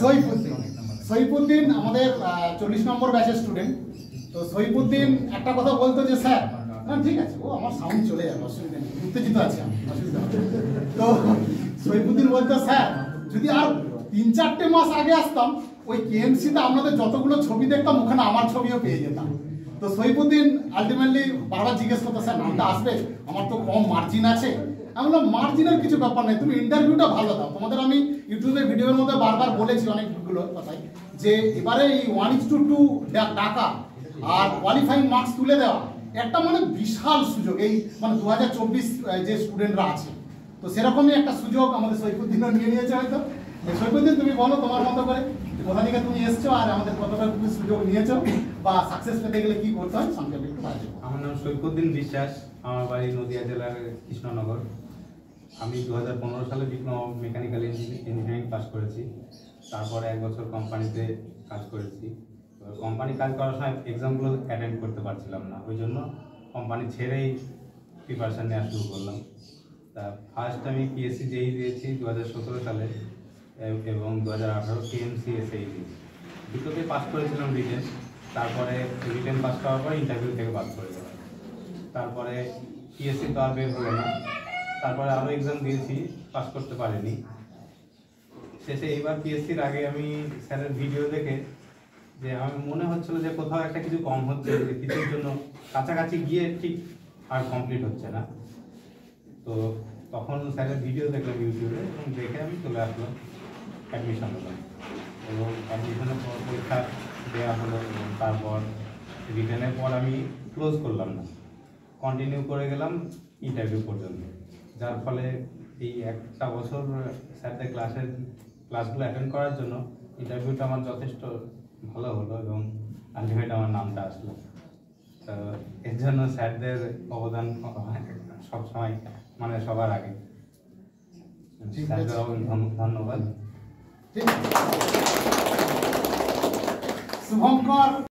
সৈফুদ্দিন। সৈফুদ্দিন আমাদের 40 নম্বর ব্যাচের স্টুডেন্ট। তো সৈফুদ্দিন একটা কথা বলতো যে স্যার, না ঠিক আছে, ও আমার সাউন্ড চলে যাবে, অসুবিধা নেই, উত্তেজিত আছে আমি, অসুবিধা নেই। তো সৈফুদ্দিন বলতো স্যার যদি আর 3-4টে মাস আগে আসতাম, ওই কেএমসিতে আপনাদের যতগুলো ছবি দেখতাম ওখানে আমার ছবিও পেয়ে যেতাম। তো সৈফুদ্দিন আলটিমেটলি বারবার জিজ্ঞেস করতো স্যার নামটা আসবে, আমার তো কম মার্জিন আছে। আমি বললাম মার্জিনের কিছু ব্যাপার নেই, তুমি ইন্টারভিউটা ভালো দাও। তোমাদের আমি ইউটিউবে ভিডিওর মধ্যে বারবার বলেছি অনেকগুলো কথাই, যে এবারে এই 1:2 ডাকা আর কোয়ালিফাইং মার্কস তুলে দেওয়া একটা মানে বিশাল সুযোগ, এই মানে 2024 যে স্টুডেন্টরা আছে, তো সেরকমই একটা সুযোগ আমাদের সৈফুদ্দিনও নিয়ে নিয়েছে হয়তো। সৈফুদ্দিন তুমি বলো তোমার মতো করে কোথা থেকে তুমি এসছো আর আমাদের কতটা তুমি সুযোগ নিয়েছো বা সাকসেস পেতে গেলে কি করতে হয় সংক্ষেপে একটু বলো। আমার নাম সৈফুদ্দিন বিশ্বাস, আমার বাড়ি নদিয়া জেলার কৃষ্ণনগর। আমি 2015 সালে ডিপ্লোমা মেকানিক্যাল ইঞ্জিনিয়ারিং পাস করেছি। তারপরে 1 বছর কোম্পানিতে কাজ করেছি। কোম্পানি কাজ করার সময় এক্সামগুলো অ্যাটেন্ড করতে পারছিলাম না, ওই জন্য কোম্পানি ছেড়েই প্রিপারেশান নেওয়া শুরু করলাম। তা ফার্স্ট আমি পিএসসি জেই দিয়েছি 2017 সালে এবং 2018 কেএমসি এসএই দিয়েছি। দুটোতে পাস করেছিলাম রিটেন। তারপরে রিটেন পাস করার পর ইন্টারভিউ থেকে পাস করে গেলাম। তারপরে পিএসসি তো আর বের হলো না, তারপরে আরও এক্সাম দিয়েছি, পাস করতে পারিনি। শেষে এইবার পিএসসির আগে আমি স্যারের ভিডিও দেখে যে আমার মনে হচ্ছিল যে কোথাও একটা কিছু কম হচ্ছে, যে কিছুর জন্য কাছাকাছি গিয়ে ঠিক আর কমপ্লিট হচ্ছে না। তো তখন স্যারের ভিডিও দেখলাম ইউটিউবে এবং দেখে আমি চলে আসলাম, অ্যাডমিশন হলাম এবং অ্যাডমিশনের পর পরীক্ষা দেওয়া হলো এবং তারপর রিটেনের পর আমি ক্লোজ করলাম না, কন্টিনিউ করে গেলাম ইন্টারভিউ পর্যন্ত। যার ফলে এই একটা বছর স্যারদের ক্লাসগুলো অ্যাটেন্ড করার জন্য ইন্টারভিউটা আমার যথেষ্ট ভালো হলো এবং আলটিমেট আমার নামটা আসলো। তো এর জন্য স্যারদের অবদান সবসময় মানে সবার আগে। স্যারদের ধন্যবাদ। শুভঙ্কর।